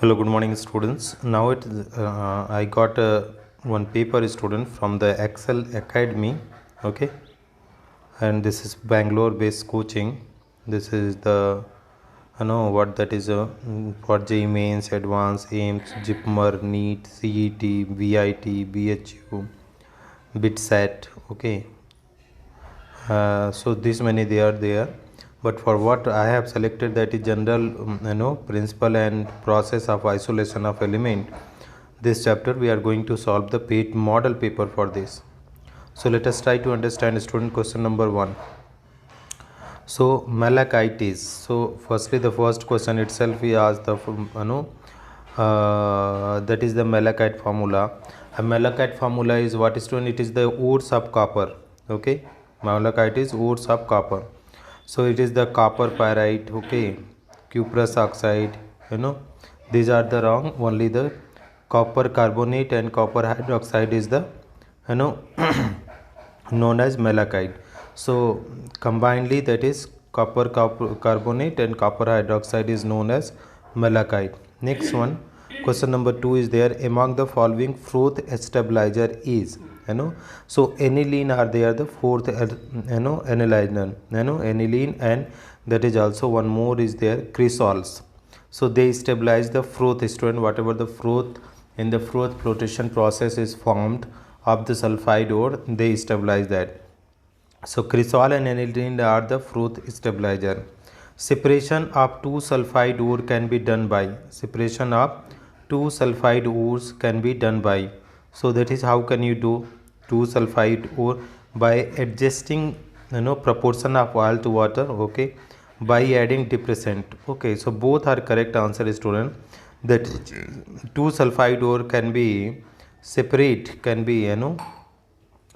Hello, good morning, students. Now I got one paper student from the Excel Academy, okay, and this is Bangalore-based coaching. This is the what that is for JEE Mains, Advanced, AIMS, JIPMER, NEET, CET, VIT, BHU, BITSAT, okay. So this many they are there, but for what I have selected, that is general principle and process of isolation of element. This chapter we are going to solve the model paper for this. So let us try to understand student question number 1. So malachites. So firstly the first question itself we ask the that is the malachite formula. A malachite formula is what, student? It is the ores of copper, okay. Malachite is ores of copper. So it is the copper pyrite, okay, cuprous oxide, these are the wrong. Only the copper carbonate and copper hydroxide is the known as malachite. So combinedly, that is copper carbonate and copper hydroxide is known as malachite. Next one, question number 2 is there. Among the following froth stabilizer is, so aniline are there, the fourth aniline, aniline, and that is also one more is there, crisols. So they stabilize the froth, student. Whatever the froth in the froth flotation process is formed of the sulfide ore, they stabilize that. So crisol and aniline are the froth stabilizer. Separation of two sulfide ore can be done by, separation of two sulfide ores can be done by. So that is how can you do two sulfide ore? By adjusting proportion of oil to water, okay, by adding depressant, okay. So both are correct answer, student. That two sulfide ore can be separate, can be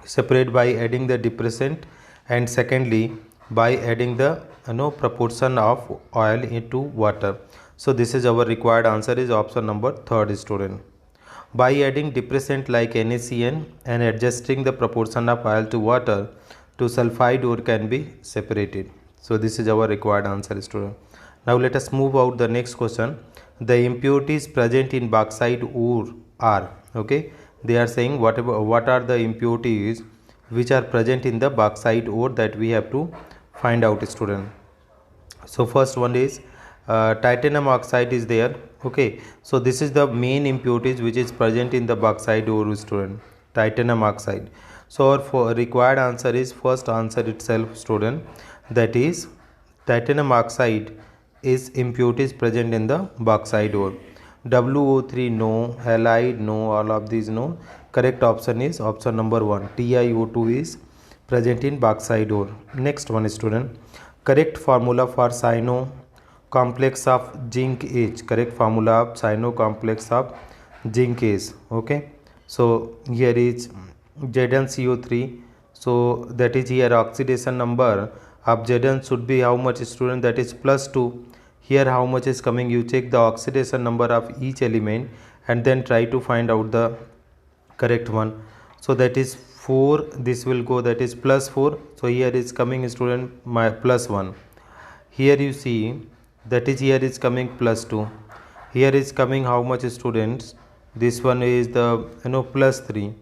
separate by adding the depressant, and secondly by adding the proportion of oil into water. So this is our required answer is option number 3rd, student. By adding depressant like NaCN and adjusting the proportion of oil to water, to sulfide ore can be separated. So this is our required answer, student. Now let us move out the next question. The impurities present in bauxite ore are, okay, they are saying what are the impurities which are present in the bauxite ore, that we have to find out, student. So first one is titanium oxide is there, okay. So this is the main impurities which is present in the bauxite ore, student, titanium oxide. So our required answer is first answer itself, student, that is titanium oxide is impurities present in the bauxite ore. WO3 no, halide no, all of these no. Correct option is option number 1, TiO2 is present in bauxite ore. Next one, student. Correct formula for cyano complex of zinc is, correct formula of cyano complex of zinc is, okay. So here is ZnCO3. So that is here oxidation number of Zn should be how much, student? That is +2. Here how much is coming? You check the oxidation number of each element and then try to find out the correct one. So that is 4, this will go, that is +4. So here is coming, student, my +1. Here you see that is here is coming +2. Here is coming how much, students? This one is the +3.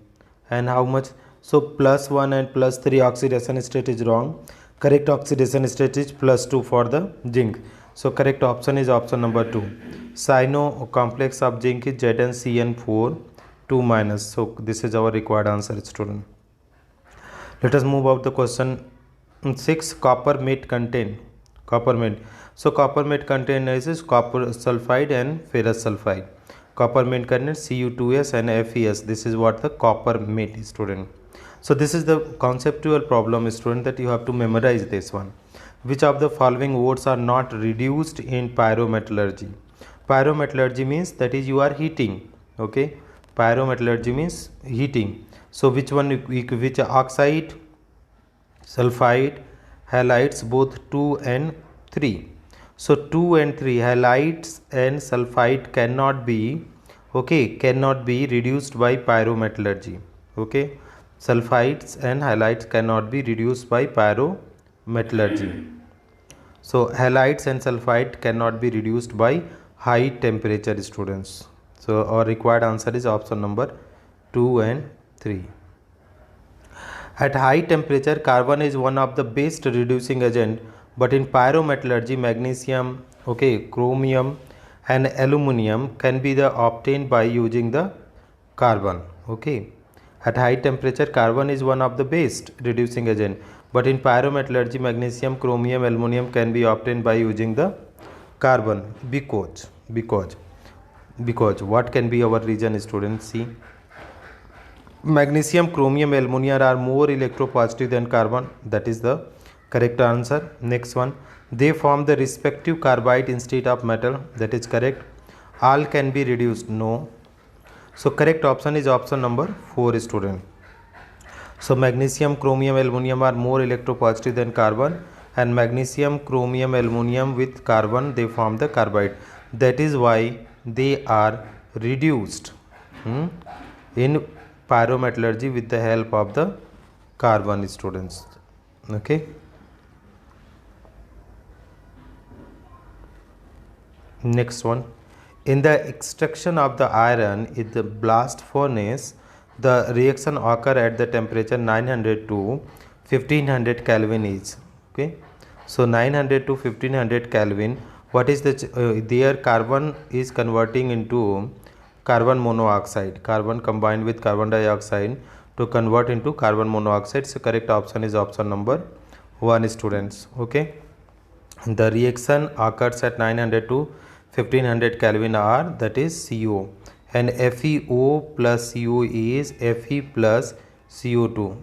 And how much? So +1 and +3 oxidation state is wrong. Correct oxidation state is +2 for the zinc. So correct option is option number 2. Cyano complex of zinc is ZnCN4 2-. So this is our required answer, student. Let us move out the question 6. Copper matte contain, copper matte. So copper matte contain is copper sulfide and ferrous sulfide. Copper matte contains Cu2s and Fe(S). This is what the copper matte, student. So this is the conceptual problem, student, that you have to memorize this one. Which of the following ores are not reduced in pyrometallurgy? Pyrometallurgy means that is you are heating, okay. Pyrometallurgy means heating. So which one, which oxide, sulfide, halides, both 2 and 3. So 2 and 3, halides and sulfide cannot be, okay, cannot be reduced by pyrometallurgy, okay. Sulfides and halides cannot be reduced by pyrometallurgy. So halides and sulfide cannot be reduced by high temperature, students. So our required answer is option number 2 and 3. At high temperature, carbon is one of the best reducing agent, but in pyrometallurgy, magnesium, okay, chromium and aluminum can be obtained by using the carbon. Okay, at high temperature, carbon is one of the best reducing agent, but in pyrometallurgy, magnesium, chromium, aluminum can be obtained by using the carbon. Because what can be our reason, students? See, magnesium, chromium, aluminum are more electropositive than carbon. That is the correct answer. Next one, they form the respective carbide instead of metal. That is correct. All can be reduced. No. So correct option is option number 4, student. So magnesium, chromium, aluminum are more electropositive than carbon, and magnesium, chromium, aluminum with carbon, they form the carbide. That is why they are reduced in pyrometallurgy with the help of the carbon, students. Okay. Next one, in the extraction of the iron in the blast furnace, the reaction occur at the temperature 900 to 1500 Kelvin is. Okay, so 900 to 1500 Kelvin, what is the their carbon is converting into carbon monoxide, carbon combined with carbon dioxide to convert into carbon monoxide. So correct option is option number 1, students. Okay, the reaction occurs at 900 to 1500 Kelvin are, that is CO, and FeO plus CO is Fe plus CO2.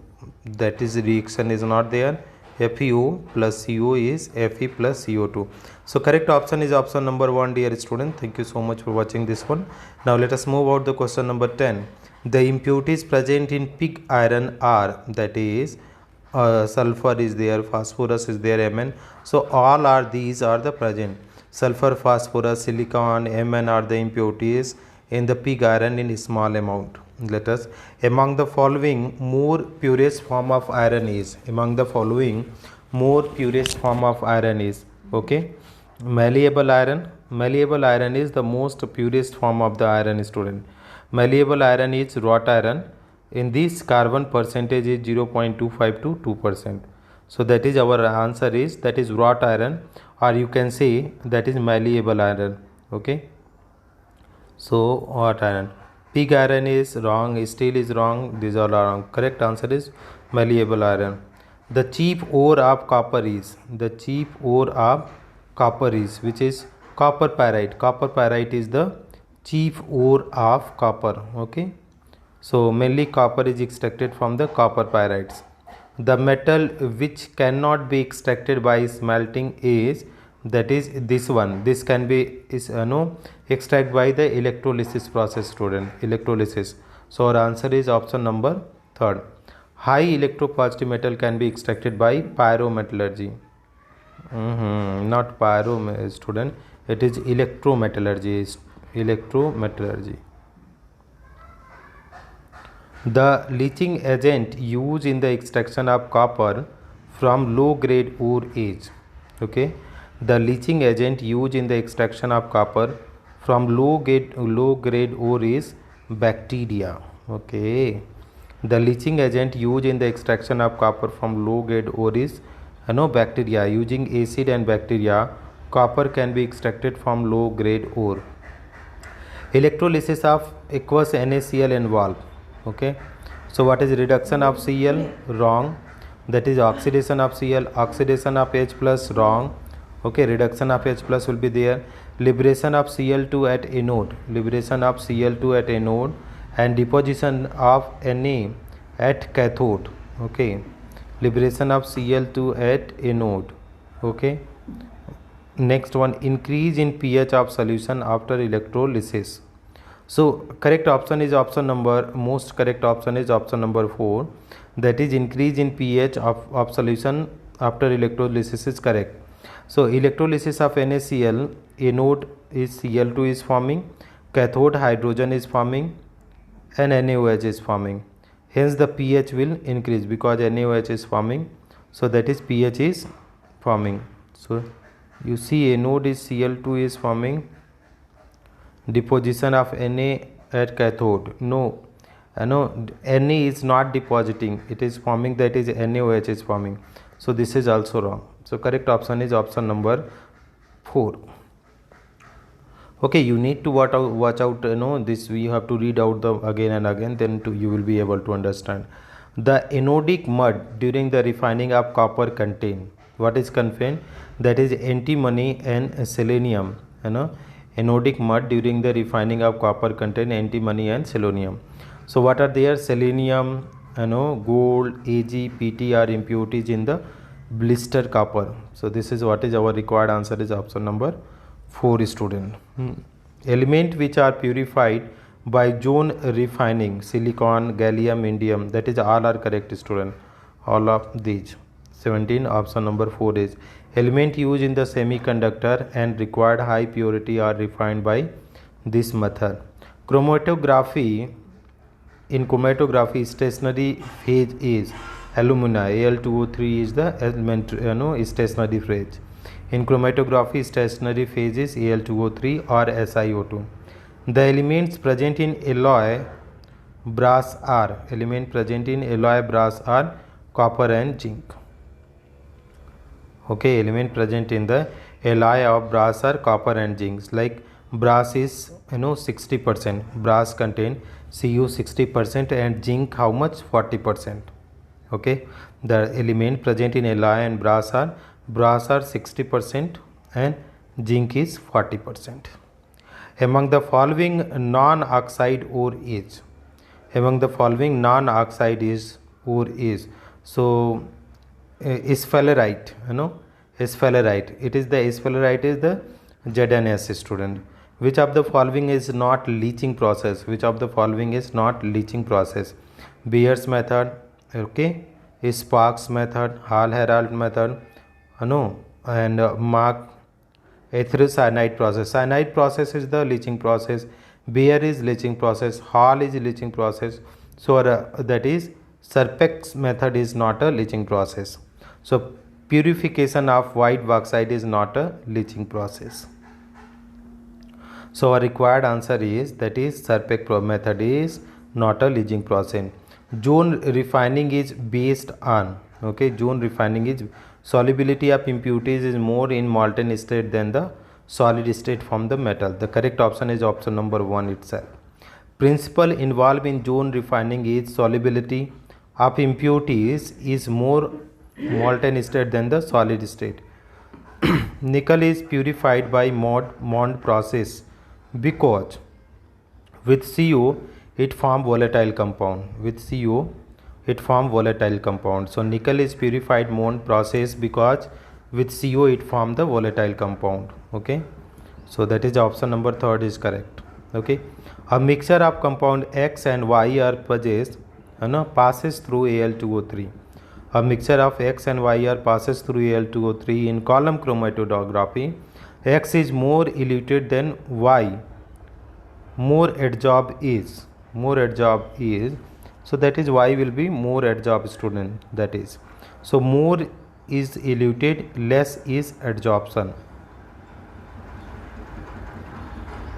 That is reaction is not there. FeO plus CO is Fe plus CO2. So correct option is option number 1, dear student. Thank you so much for watching this one. Now let us move out the question number 10. The impurities present in pig iron are, that is sulfur is there, phosphorus is there, Mn. So all are these are the present. Sulfur, phosphorus, silicon, Mn are the impurities in the pig iron in small amount. Let us, among the following more purest form of iron is, among the following more purest form of iron is, okay, malleable iron. Malleable iron is the most purest form of the iron, student. Malleable iron is wrought iron. In this, carbon percentage is 0.25 to 2%. So that is our answer is, that is wrought iron, or you can say that is malleable iron. Okay, so wrought iron. Pig iron is wrong, steel is wrong, these all are wrong. Correct answer is malleable iron. The chief ore of copper is, the chief ore of copper is, which is copper pyrite. Copper pyrite is the chief ore of copper. Okay, so mainly copper is extracted from the copper pyrites. The metal which cannot be extracted by smelting is, that is this one. This can be extract by the electrolysis process, student. Electrolysis. So our answer is option number 3. High electropositive metal can be extracted by pyrometallurgy. Not pyro, student. It is electrometallurgy. Electrometallurgy. The leaching agent used in the extraction of copper from low grade ore is, okay, the leaching agent used in the extraction of copper from low grade ore is bacteria. Okay, the leaching agent used in the extraction of copper from low grade ore is bacteria. Using acid and bacteria, copper can be extracted from low grade ore. Electrolysis of aqueous NaCl involved. Okay, so what is reduction of Cl? Wrong. That is oxidation of Cl. Oxidation of H plus, wrong. Okay, reduction of H plus will be there. Liberation of Cl2 at anode. Liberation of Cl2 at anode, and deposition of Na at cathode. Okay, liberation of Cl2 at anode. Okay, next one, increase in pH of solution after electrolysis. So correct option is option number, most correct option is option number 4, that is increase in pH of solution after electrolysis is correct. So electrolysis of NaCl, anode is Cl2 is forming, cathode hydrogen is forming, and NaOH is forming. Hence the pH will increase because NaOH is forming, so that is pH is forming. So you see anode is Cl2 is forming, deposition of Na at cathode. No, Na is not depositing, it is forming, that is NaOH is forming. So this is also wrong. So correct option is option number 4. Okay, you need to watch out this we have to read out the again and again, then you will be able to understand. The anodic mud during the refining of copper contain, what is contained, that is antimony and selenium. Anodic mud during the refining of copper contain antimony and selenium. So what are there? Selenium, gold, Ag, Pt are impurities in the blister copper. So this is what is our required answer is option number 4, student. Element which are purified by zone refining, silicon, gallium, indium, that is all are correct, student, all of these. 17, option number 4 is element used in the semiconductor and required high purity are refined by this method. Chromatography, in chromatography stationary phase is alumina, Al2O3 is the element stationary phase. In chromatography stationary phase is Al2O3 or SiO2. The elements present in alloy brass are copper and zinc. Okay, element present in the alloy of brass are copper and zinc. Like brass is 60%, brass contain Cu 60% and zinc how much? 40%. Okay, the element present in alloy and brass are 60% and zinc is 40%. Among the following non-oxide ore is, so sphalerite, sphalerite, it is the sphalerite is the ZnS, student. Which of the following is not leaching process? Beer's method, okay, Sparks method, Hall-Héroult method, and Mark cyanide process. Cyanide process is the leaching process, Beer is leaching process, Hall is leaching process. So that is Serpek's method is not a leaching process. So purification of white bauxite is not a leaching process. So our required answer is, that is Serpek method is not a leaching process. Zone refining is based on, zone refining is solubility of impurities is more in molten state than the solid state from the metal. The correct option is option number 1 itself. Principle involved in zone refining is solubility of impurities is more molten state than the solid state. Nickel is purified by Mond process because with CO it form volatile compound. So nickel is purified Mond process because with CO it form the volatile compound. Okay, so that is option number 3 is correct. Okay, a mixture of compound X and Y are passes through Al2O3. A mixture of X and Y are passes through Al2O3 in column chromatography. X is more eluted than Y. More adsorbed is, so that is Y will be more adsorbed, student, that is. So more is eluted, less is adsorption.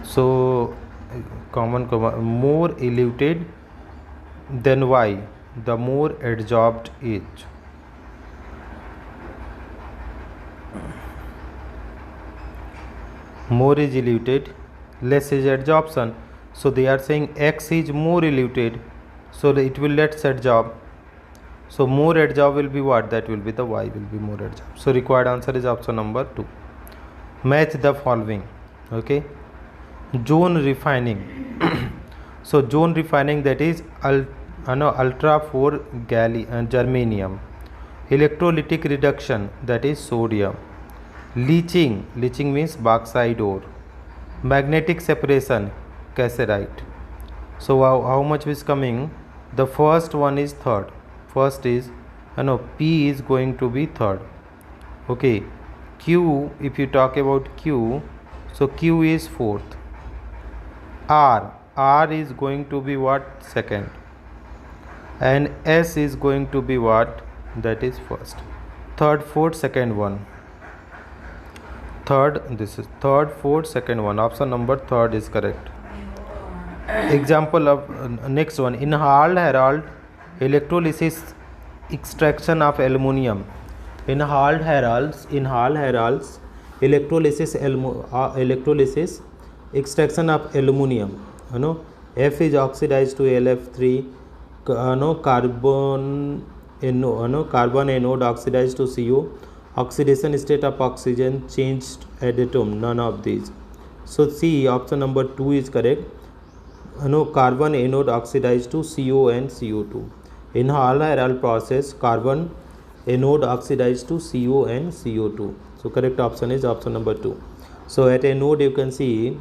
So more eluted than Y, the more adsorbed is. More is eluted, less is adsorption. So they are saying X is more eluted, so it will less adsorb. So more adsorb will be what? That will be the Y will be more adsorb. So required answer is option number 2. Match the following. Okay, zone refining. So zone refining, that is ultra 4 germanium. Electrolytic reduction, that is sodium. Leaching means bauxite ore. Magnetic separation, cassiterite. So how much is coming? The first one is third. First is P is going to be third. Okay, Q, if you talk about Q, so Q is fourth. R is going to be what? Second. And S is going to be what? That is first. Third, fourth, second one. third, this is third, fourth, second one. Option number third is correct. Example of next one. In Hall Herald, electrolysis extraction of aluminium. In Hall Heralds, electrolysis extraction of aluminium. F is oxidized to Lf3. Carbon anode oxidized to CO. Oxidation state of oxygen changed atom. None of these. So C, option number 2 is correct. Carbon anode oxidized to CO and CO2. In Hall-Hérold process, carbon anode oxidized to CO and CO2. So correct option is option number 2. So at anode you can see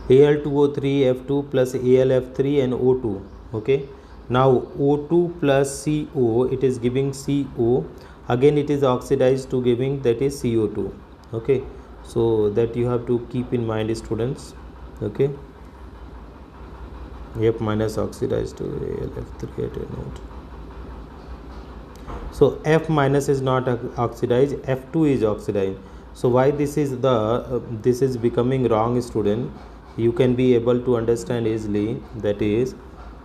Al2O3 F2 plus AlF3 and O2. Okay. Now O2 plus CO, it is giving CO. Again it is oxidized to giving, that is CO2. Okay. So that you have to keep in mind, students. Okay. F minus oxidized to AlF3 at anode. So F minus is not oxidized, F2 is oxidized. So why this is becoming wrong, student? You can be able to understand easily. That is,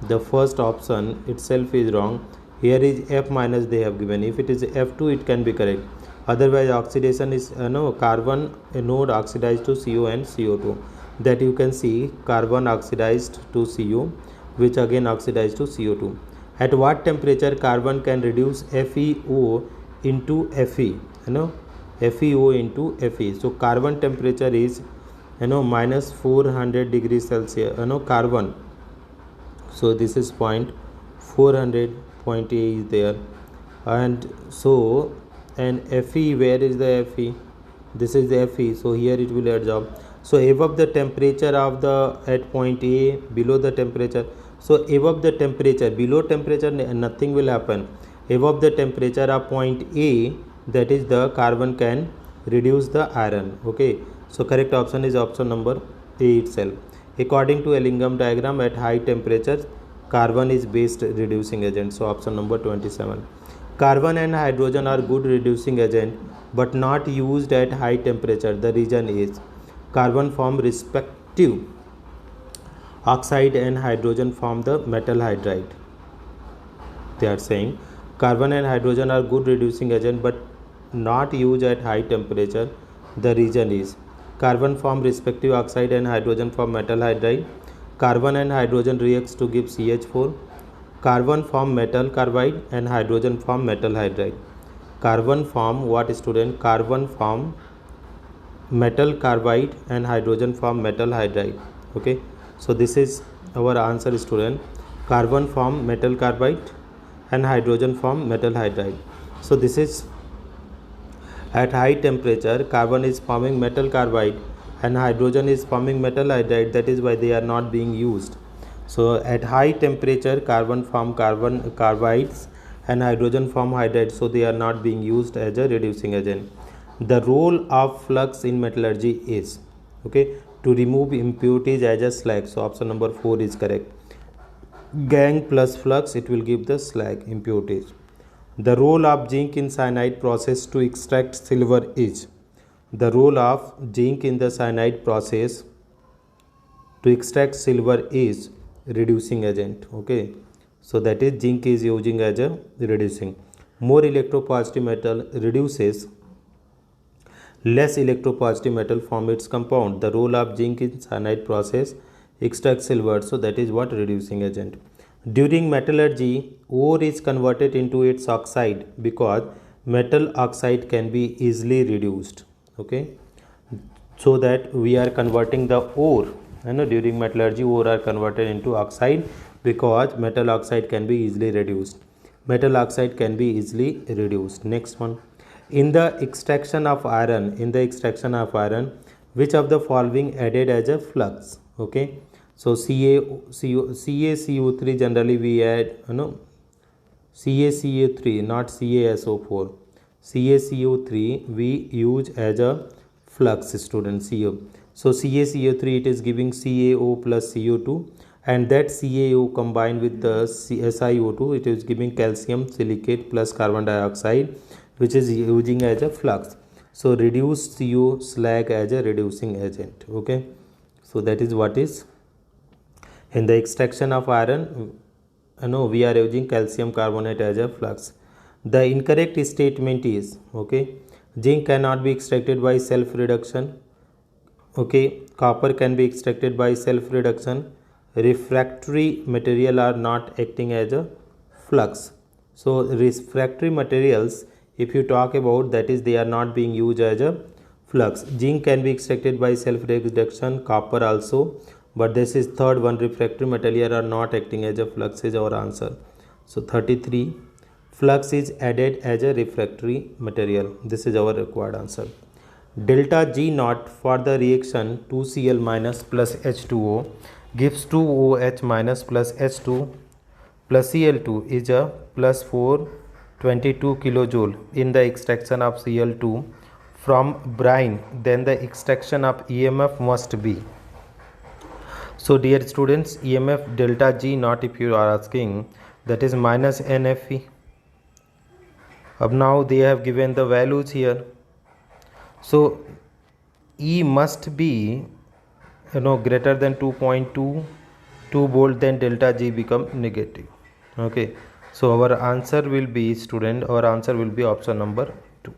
the first option itself is wrong. Here is F minus they have given. If it is F2, it can be correct. Otherwise oxidation is carbon anode oxidized to CO and CO2. That you can see carbon oxidized to CO, which again oxidized to CO2. At what temperature carbon can reduce FeO into Fe? FeO into Fe. So carbon temperature is minus 400 degrees Celsius. Carbon. So this is point 400, point A is there, and so, and Fe, where is the Fe? This is the Fe. So here it will adsorb. So above the temperature of the at point A, below the temperature. So above the temperature, below temperature nothing will happen. Above the temperature of point A, that is the carbon can reduce the iron. Okay. So correct option is option number A itself. According to Ellingham diagram, at high temperature, carbon is best reducing agent. So option number 27. Carbon and hydrogen are good reducing agent, but not used at high temperature. The reason is carbon form respective oxide and hydrogen form the metal hydride. They are saying carbon and hydrogen are good reducing agent but not used at high temperature. The reason is carbon form respective oxide and hydrogen form metal hydride. Carbon and hydrogen reacts to give CH4. Carbon form metal carbide and hydrogen form metal hydride. Carbon form what, student? Carbon form metal carbide and hydrogen form metal hydride. Okay. So this is our answer, student. Carbon form metal carbide and hydrogen form metal hydride. So this is at high temperature, carbon is forming metal carbide and hydrogen is forming metal hydride. That is why they are not being used. So at high temperature, carbon form carbon carbides and hydrogen form hydride. So they are not being used as a reducing agent. The role of flux in metallurgy is, okay, to remove impurities as a slag. So option number 4 is correct. Gangue plus flux, it will give the slag impurities. The role of zinc in cyanide process to extract silver is. The role of zinc in the cyanide process to extract silver is reducing agent. Okay. So that is zinc is using as a reducing. More electropositive metal reduces less electropositive metal from its compound. The role of zinc in cyanide process extract silver. So that is what, reducing agent. During metallurgy, ore is converted into its oxide because metal oxide can be easily reduced. Okay. So that we are converting the ore. During metallurgy, ore are converted into oxide because metal oxide can be easily reduced. Metal oxide can be easily reduced. Next one. In the extraction of iron, which of the following added as a flux? Okay. So CaCO3 generally we add, CaCO3, not CaSO4. CaCO3 we use as a flux, student, CO. So CaCO3 it is giving CaO plus CO2, and that CaO combined with the SiO2 it is giving calcium silicate plus carbon dioxide, which is using as a flux. So reduce CO slag as a reducing agent. Okay, so that is what is in the extraction of iron. We are using calcium carbonate as a flux. The incorrect statement is, okay, zinc cannot be extracted by self reduction. Okay, copper can be extracted by self reduction. Refractory material are not acting as a flux. So refractory materials, if you talk about, that is they are not being used as a flux. Zinc can be extracted by self reduction, copper also, but this is third one, refractory material are not acting as a flux is our answer. So 33, flux is added as a refractory material. This is our required answer. Delta G naught for the reaction 2Cl minus plus H2O gives 2OH minus plus H2 plus Cl2 is a plus 422 kilojoule in the extraction of Cl2 from brine. Then the extraction of EMF must be. So dear students, EMF delta G naught, if you are asking, that is minus NFE. Now they have given the values here. So E must be greater than 2.22 volt, then delta G become negative. Okay, so our answer will be, student, our answer will be option number 2.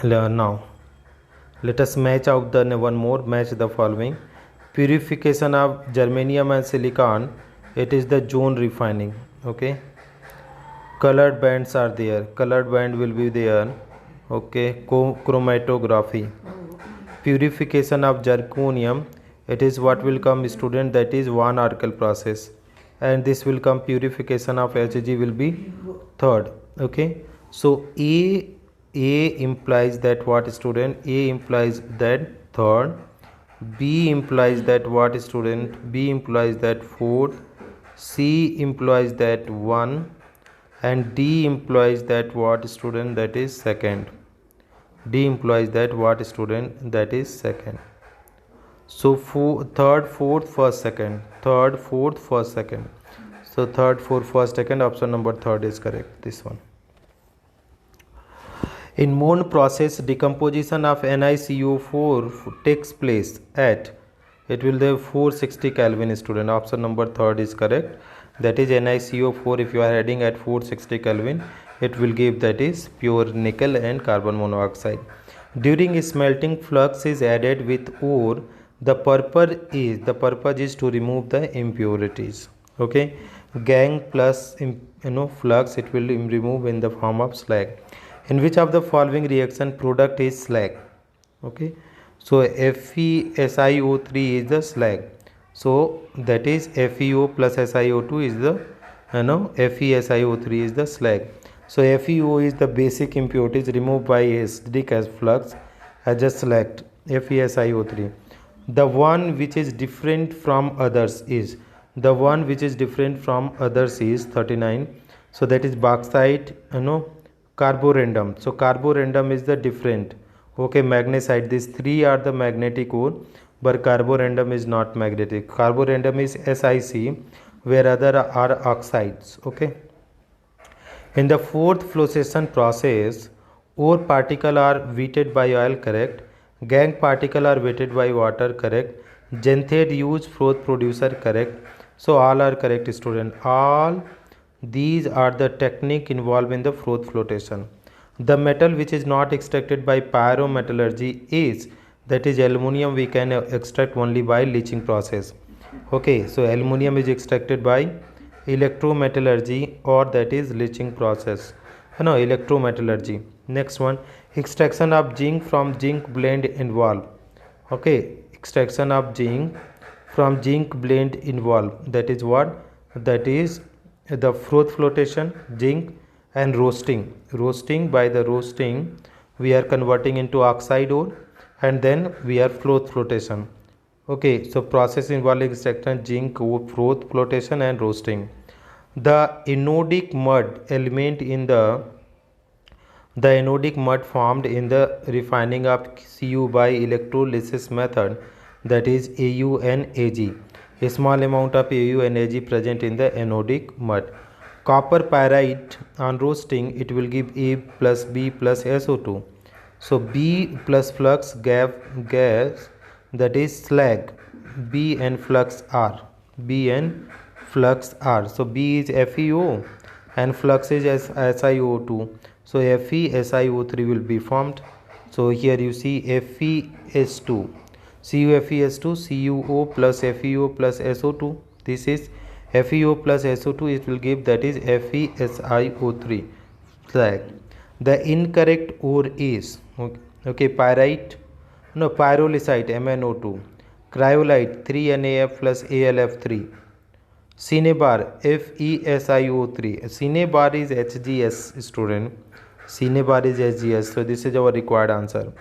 Now let us match out the one more, match the following. Purification of germanium and silicon, it is the zone refining. Okay, colored bands are there, colored band will be there. Okay, chromatography. Purification of zirconium, it is what will come, student, that is Van Arkel process, and this will come purification of Hg will be third. Okay, so A implies that what, student? A implies that third, B implies that what, student? B implies that fourth, C implies that 1, and D implies that what, student? That is second. D implies that what, student? That is second. So third, fourth, first, second. Third, fourth, first, second. So third, fourth, first, second. Option number third is correct. This one. In Mohn process, decomposition of NiCO4 takes place at, it will be 460 Kelvin, student. Option number third is correct. That is NiCO4, if you are heading at 460 Kelvin, it will give, that is pure nickel and carbon monoxide. During smelting, flux is added with ore. The purpose is to remove the impurities. Okay, gang plus flux, it will remove in the form of slag. In which of the following reaction product is slag? Okay, so FeSiO3 is the slag. So that is FeO plus SiO2 is the FeSiO3 is the slag. So FeO is the basic impurities removed by acidic as flux as a slag, FeSiO3. The one which is different from others is, the one which is different from others is 39. So that is bauxite, carborundum. So carborundum is the different. Okay, magnesite. These three are the magnetic ore, but carborundum is not magnetic. Carborundum is SiC, where other are oxides. Okay. In the fourth flotation process, ore particle are weighted by oil, correct. Gang particle are weighted by water, correct. Xanthate use froth producer, correct. So all are correct, student. All these are the technique involved in the froth flotation. The metal which is not extracted by pyrometallurgy is, that is aluminum, we can extract only by leaching process. Okay, so aluminum is extracted by electrometallurgy, or that is leaching process. Electrometallurgy. Next one, extraction of zinc from zinc blende involve. Okay, extraction of zinc from zinc blende involve, that is what? That is the froth flotation, zinc, and roasting. By the roasting we are converting into oxide ore, and then we are froth flotation. Okay, so process involving extraction, zinc, froth flotation, and roasting. The anodic mud element in the anodic mud formed in the refining of Cu by electrolysis method, that is AU and Ag. A small amount of AU and Ag present in the anodic mud. copper pyrite on roasting, it will give A plus B plus SO2. So B plus flux gas, that is slag. B and flux R. B and flux R. So B is FeO and flux is SiO2. So FeSiO3 will be formed. So here you see FeS2. CuFeS2, CuO plus FeO plus SO2. This is FeO plus SO2, it will give, that is FeSiO3 slag. The incorrect ore is okay pyrite, no, pyrolusite MnO2, cryolite 3NaF plus AlF3, cinnabar FeSiO3. Cinnabar is HGS, student. Cinnabar is HGS. So this is our required answer.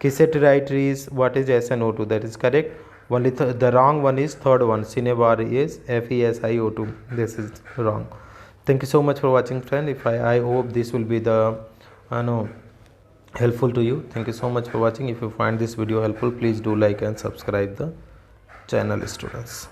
Kieserite is, what is SnO2? That is correct. Only the wrong one is third one. Cinnabar is FeSiO2. This is wrong. Thank you so much for watching, friend. I hope this will be the helpful to you. Thank you so much for watching. If you find this video helpful, please do like and subscribe the channel, students.